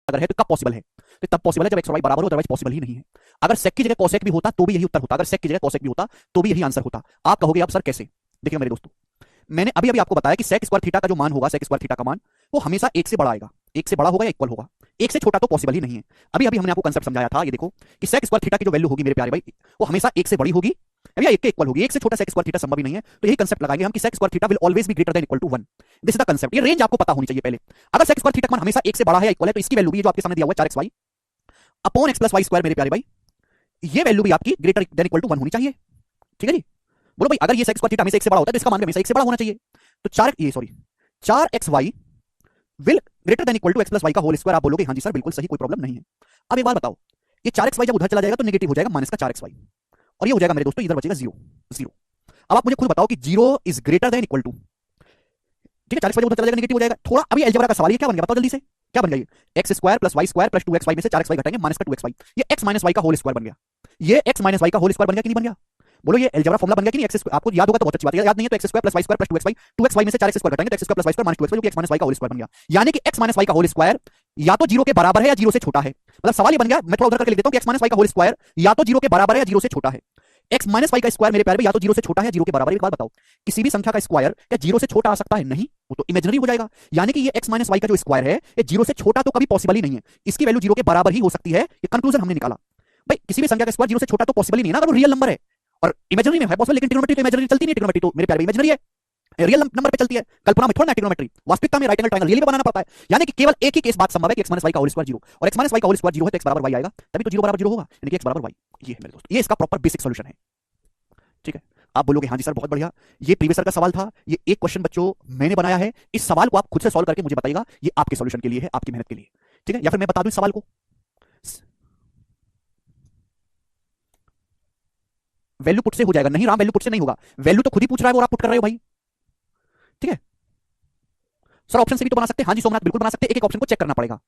अगर है तो कब पॉसिबल है? तो तब पॉसिबल है जब एक्स और वाई बराबर हो, अदरवाइज पॉसिबल ही नहीं है। अगर सेक की जगह कोसेक भी होता तो भी यही उत्तर होता, अगर सेक की जगह कोसेक भी होता तो भी यही आंसर होता। आप कहोगे अब सर कैसे? देखिए मेरे दोस्तों, मैंने अभी अभी आपको बताया कि सेक स्क्वायर थीटा का जो मान होगा, सेक स्क्वायर थीटा का मान वो हमेशा एक से बड़ा आएगा, एक से बड़ा होगा या इक्वल होगा, एक से छोटा तो पॉसिबल ही नहीं है। अभी अभी हमने आपको कंसेप्ट समझाया था, ये देखो कि सेक स्क्वायर थीटा की जो वैल्यू होगी मेरे प्यारे भाई, वो हमेशा एक से बड़ी होगी या एक के इक्वल होगी, एक से छोटा सेक स्क्वायर थीटा संभव ही नहीं है। तो यही कंसेप्ट लगाएंगे हम कि sec square theta will always be greater than equal to 1। This is the concept, ये रेंज आपको पता होनी चाहिए पहले। अगर सेक स्क्वायर थीटा का मान हमेशा एक से बड़ा है या इक्वल है तो इसकी वैल्यू भी जो आपके सामने दिया हुआ है 4xy upon x plus y square मेरे प्यारे भाई, ये वैल्यू भी आपकी ग्रेटर देन इक्वल टू 1 होनी चाहिए। ठीक है जी, बोलो भाई अगर ये सेक स्क्वायर थीटा हमेशा एक से बड़ा होता है तो इसका मान भी हमेशा एक से बड़ा होना चाहिए। तो 4xy will greater than equal to x plus y का होल स्क्वायर। आप बोलोगे हाँ जी सर बिल्कुल सही, कोई प्रॉब्लम नहीं है। अब एक बार बताओ, ये 4xy जब उधर चला जाएगा तो नेगेटिव हो जाएगा माइनस का 4xy, और ये हो जाएगा मेरे दोस्तों इधर बचेगा 0 0। अब आप मुझे खुद बताओ कि 0 is greater than equal to, ठीक है 40 उधर चला जाएगा नेगेटिव हो जाएगा। थोड़ा अभी अलजेब्रा का सवाल है, क्या बन गया बताओ जल्दी से, क्या बन गया? ये x square plus y square plus 2xy में से 4xy घटाएंगे माइनस का 2xy, ये x माइनस वाई का होल स्क्वायर बन गया। ये x माइनस वाई का होल स्क्वायर बन गया कि नहीं बन गया? बोलो ये अलजेब्रा फॉर्मूला बन गया कि नहीं? एक्स आपको याद होगा तो बहुत अच्छी बात है, याद नहीं है तो x square plus y square plus 2xy में से 4x स्क्वायर घटाएंगे तो x square plus y square minus 2xy जो कि x माइनस वाई का होल स्क्वायर बन गया। यानी कि x माइनस वाई का होल स्क्वायर या तो 0 के बराबर है या 0 से छोटा है। मतलब सवाल ये बन गया, मैं थोड़ा उधर करके लिख देता हूं कि x माइनस वाई का होल स्क्वायर या तो 0 के बराबर है या 0 से छोटा है। x माइनस वाई का स्क्वायर मेरे प्यारे या तो 0 से छोटा है या 0 के बराबर है। एक बात बताओ, किसी भी संख्या का स्क्वायर क्या 0 से छोटा आ सकता है? नहीं, वो तो इमेजिनरी हो जाएगा। यानी कि ये x माइनस वाई का जो स्क्वायर है ये 0 से छोटा तो कभी पॉसिबल ही नहीं है, इसकी वैल्यू 0 के बराबर ही हो सकती है। ये कंक्लूजन हमने निकाला। भाई किसी भी संख्या का स्क्वायर 0 से छोटा तो पॉसिबल ही नहीं है ना, अगर वो रियल नंबर है। और इमेजिनरी में है पॉसिबल, लेकिन ट्रिग्नोमेट्री तो इमेजिनरी चलती नहीं, ट्रिग्नोमेट्री तो मेरे प्यारे इमेजिनरी है, रियल नंबर पे चलती है। कल्पना में थोड़ा ना ट्रिग्नोमेट्री, वास्तविकता में राइट एंगल ट्रायंगल रियली बनाना पड़ता है। यानी कि केवल एक ही केस बात संभव है कि x माइनस वाई का होल स्क्वायर 0, और x माइनस वाई का होल स्क्वायर 0 है तो x बराबर y आएगा, तभी तो 0 बराबर 0 होगा, यानी कि x बराबर y। ये है मेरे दोस्त, ये इसका प्रॉपर बेसिक सॉल्यूशन है। ठीक है, आप बोलोगे हाँ जी सर बहुत बढ़िया, ये प्रीवियस सर का सवाल था, ये एक क्वेश्चन बच्चों मैंने बनाया है, इस सवाल को आप खुद से सॉल्व करके मुझे बताइएगा, ये आपके सॉल्यूशन के लिए है, आपकी मेहनत के लिए। ठीक है, या फिर मैं बता दूं इस सवाल को, वैल्यू पुट से हो जाएगा? नहीं राम, वैल्यू पुट से नहीं होगा, वैल्यू तो खुद ही पूछ रहा है वो, आप पुट कर रहे हो भाई। ठीक है सर, ऑप्शन से भी तो बना सकते हैं। हाँ जी सोमनाथ बिल्कुल बना सकते हैं, एक एक ऑप्शन को चेक करना पड़ेगा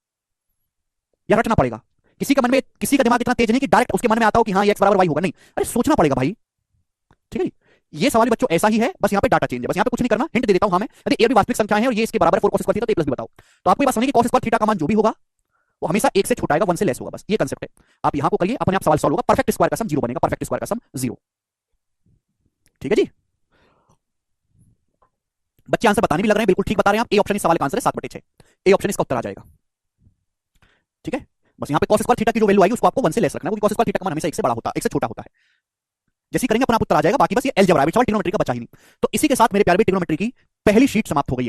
या रटना पड़ेगा। किसी का मन में, किसी का दिमाग इतना तेज नहीं कि डायरेक्ट उसके मन में आता हो कि हाँ ये x बराबर y होगा, नहीं, अरे सोचना पड़ेगा भाई। ठीक है जी, ये सवाल बच्चों ऐसा ही है, बस यहाँ पे डाटा चेंज है, बस यहाँ पे कुछ नहीं करना। हिंट दे देता हूं हाँ मैं, यदि ए भी वास्तविक संख्या है और ये इसके बराबर 4 cos स्क्वायर थीटा तो a प्लस भी बताओ, तो आपको ये बात समझिए कि cos स्क्वायर थीटा का मान जो भी होगा वो हमेशा एक से छोटा आएगा, 1 से लेस होगा, बस ये कंसेप्ट है। आप यहाँ को करिए, अपने आप सवाल सॉल्व होगा, परफेक्ट स्क्वायर का सम 0 बनेगा, परफेक्ट स्क्वायर का सम 0। ठीक है जी, बच्चे आंसर बताने भी लग रहे हैं, बिल्कुल ठीक बता रहे हैं आप। ए ऑप्शन इस सवाल का आंसर है 7/6, ए ऑप्शन इसका उत्तर आ जाएगा। ठीक है, बस यहाँ पे cos स्क्वायर थीटा की जो वैल्यू आएगी उसको आपको 1 से लेस रखना है, क्योंकि cos स्क्वायर थीटा का मान हमेशा एक से बड़ा होता है, एक से छोटा होता है। जैसे करेंगे अपना उत्तर आ जाएगा, बाकी बस ये अलजेब्रा है, सवाल ट्रिग्नोमेट्री का बचा ही नहीं। तो इसी के साथ मेरे प्यारे भी ट्रिग्नोमेट्री की पहली शीट समाप्त हो गई है।